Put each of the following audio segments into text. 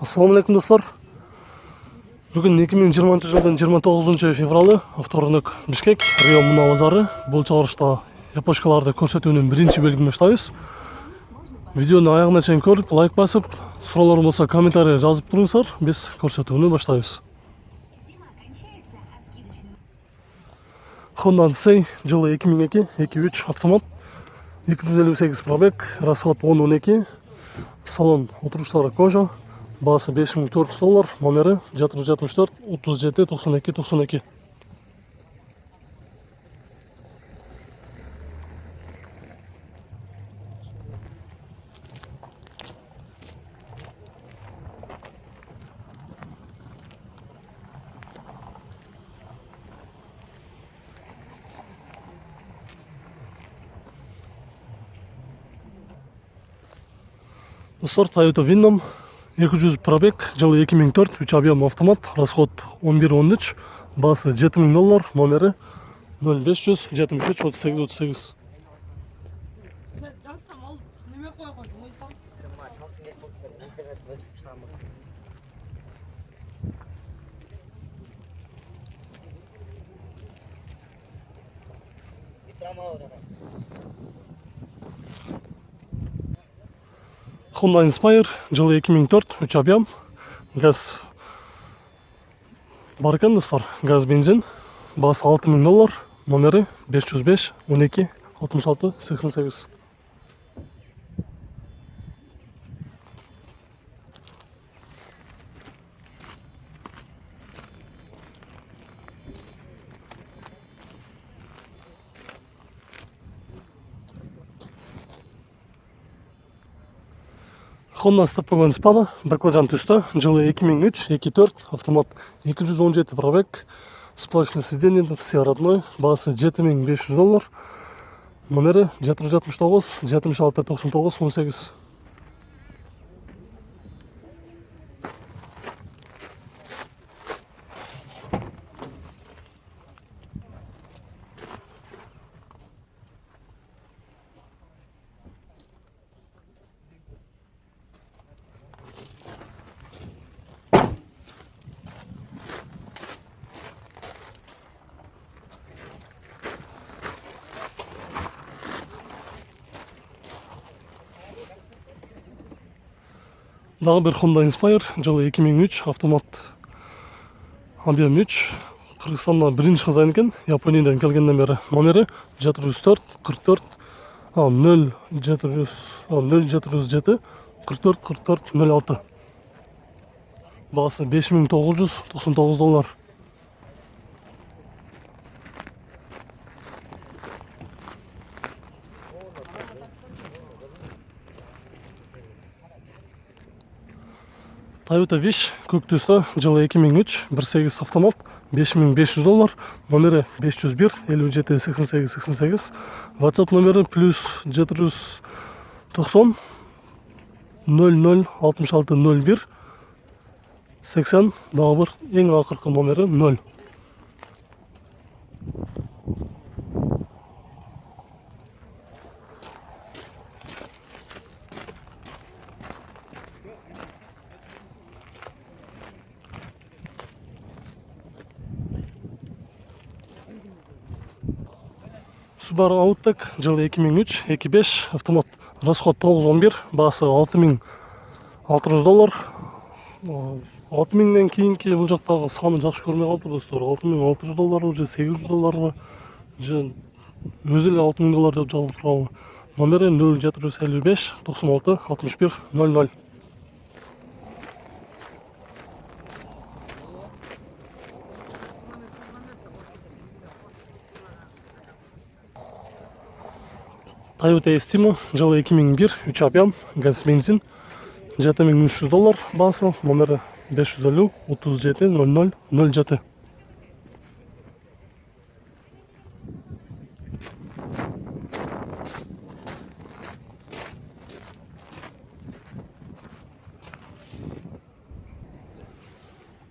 Ассаламу алейкум достар. Бүгін 2020 жылдың 29 февралы, вторник, Бишкек, Рио Муна базары. Бұл чыгарышта япошкаларды көрсетүүнүн биринчи бөлүгүн баштайбыз. Видеону аягына чейин көрүп, лайк басып, суроолор болсо комментарий жазып туруңуздар. Биз көрсөтүүнү баштайбыз. Honda Odyssey жылы 2002, 2.3 автомат, 258 пробег, расход 10-12, салон отуруштары кожа, баасы $5400, номери 764 37 92 92. Достар, Toyota Winnom 200 пробег, жылы 2004, 3 объем автомат, расход 11-13, баасы $7000, номери 0500 73 38 38. Honda Inspire жылы 2004, 3 объем, газ бар екен достар, газ бензин, баасы $6000, номери 505 12 66 88. Honda Stepwagon Spada, баклажан түсті, жылы 2003, 2.4, автомат, 217 пробег, сплошный сиденье, все родной, баасы $7500, номери 769 76 99 18. Дағы бір Honda Inspire, жылы 2003, автомат, объем 3, Қырғызстанда бірінші қызайын екен, Япониядан келгенден бері, номері 704 44 0 0707 44 44 06, басы $5999. Toyota Wish, көк түсті, жылы 2003, 1.8 автомат, $5500, номері 501 57 88 88, WhatsApp номері плюс 790 00 66 01 80, дағы бір ең ақырқы номері 0. Subaru Outback, жылы 2003, 2.5, автомат, расход 9-11, басы $6600. 6000-ден кейінгі бұл жақтағы саны жақсы көрмей қалыпты достар. $6600, уже $800 же өзі $6000 деп жазылып тұрады. Номері 0755 96 61 00. Toyota Estima, жылы 2001, 3 объем, газ бензин, $7300, басы, номері 550 37 00 07.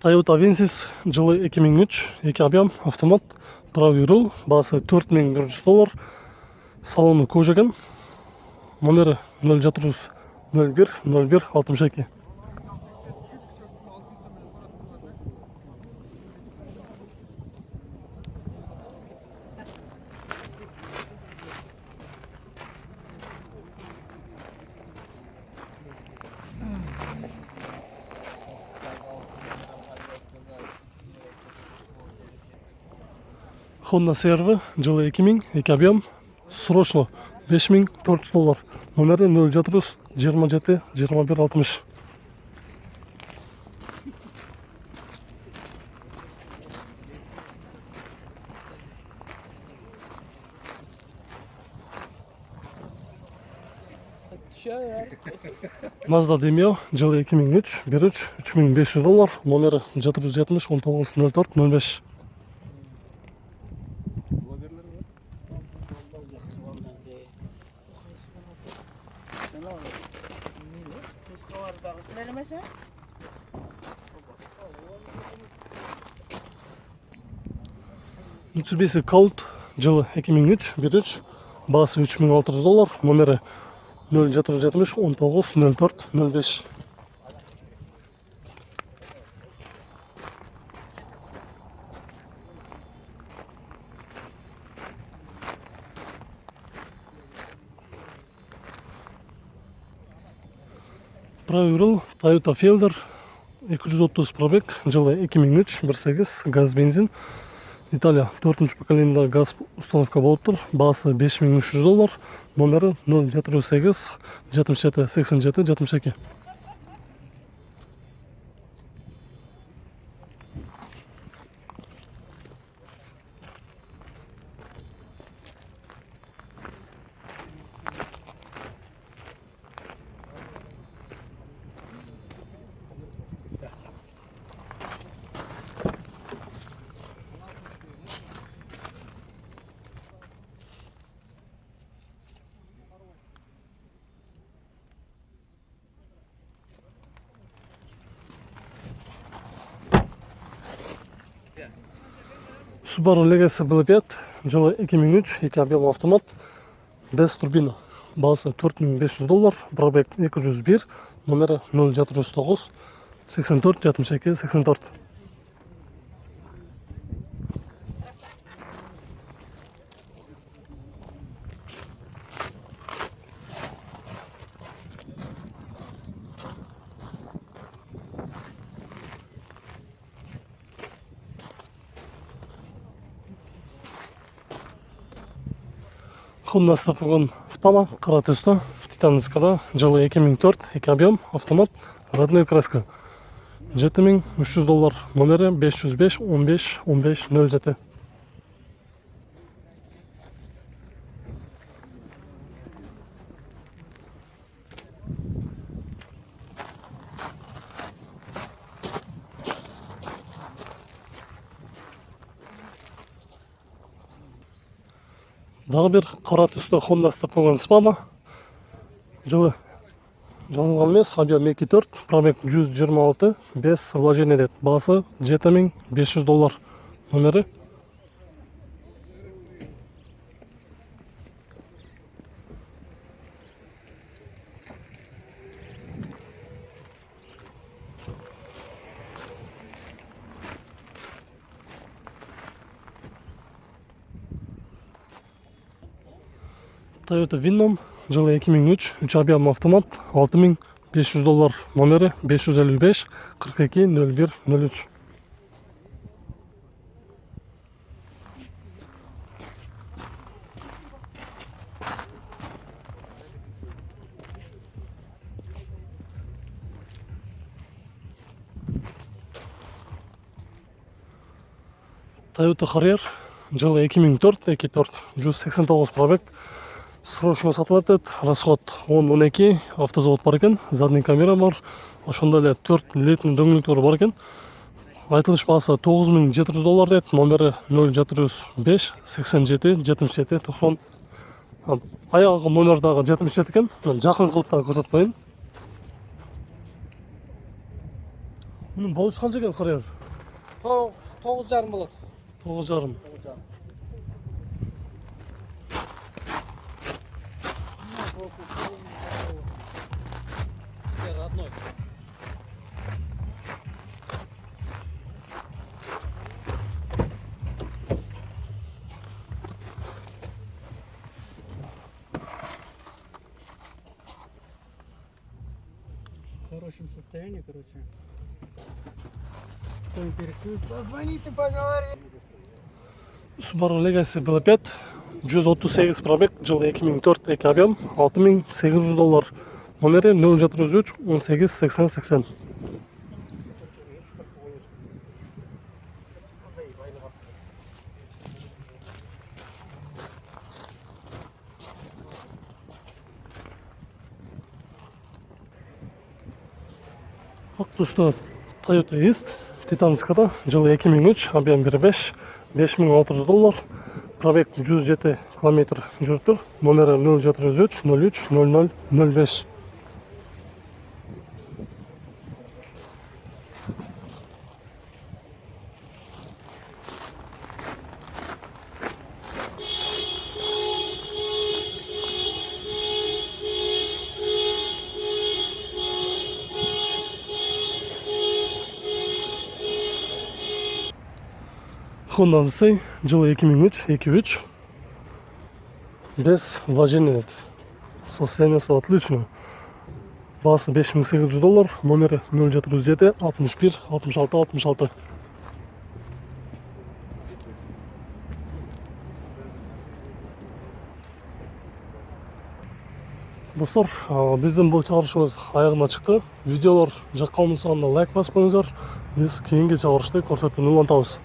Toyota Avensis, жылы 2003, 2 объем, автомат, правый руль, басы $4100, салоны кожа екен, номері 0701 01 62. Honda CR-V жылы 2000, 2 объем, срочно $5400. Номері 0727 2160. Mazda Demio жылы 2003, 1.3, $3500. Номері 770 1904 05. Mitsubishi Colt жылы 2003, 1.3, бағасы $3600. Номері 0770 1904 05. Правый руль Toyota Fielder 230 пробег жылы 2003, 1.8, газ бензин. Италия 4-ші поколениедегі газ установка болып тұр. Бағасы $5300. Номері 0708 77 87 62. Subaru Legacy B5 жылы 2003, 2 объем автомат, без турбина. Бағасы $4500, пробег 201, номері 0709 84 62 84. Honda Stafagon Spama, қара түсті, титан дискада, жылы 2004, 2 объем, автомат, родной краска. $7300, номері 505 15 15 07. Дағы бір қара түсті Honda Stafagon Spama. Жылы жазылған емес, объем 2.4, пробег 126, без вложения деді. Бағасы $7500. Номері Toyota Winnom жылы 2003, 3 объем автомат, $6500. Номері 555 42 01 03. Toyota Harrier жылы 2004, 2.4, 189 пробег. Срочно сатылады, расход 10-12, автозавод бар екен, задний камера бар, ошонда эле 4 летний дөңгөлөктөр бар екен. Айтылыш бағасы $9700 деді, номері 0705 87 77 90. Аяғы номердағы 77 екен, жақын қылып та көрсетпайын. Мұның бауыш қанша екен Harrier? 9,5 болады. 9,5. Родной. В хорошем состоянии, короче. Кто интересует, позвоните, поговорим. Subaru Legacy B5 138 пробег, жылы 2004, 2 объем, $6.800. Номері 0703 18 80 80. Ақ түсті Toyota East Титанскада, жылы 2003, объем 1.5, $5600. Пробег 107 км жүріп тұр. Номері 0703 03 00 05. Honda Odyssey, жылы 2003, 2.3, без вложения. Состояние отлично. Бағасы $5800, номері 0707 61 66 66. Достар, біздің бұл чығарышымыз аяғына шықты. Видеолар жаққан болса лайк басып қойыңыздар. Біз кейінгі чығарышты көрсетуді ұмытпаңыз.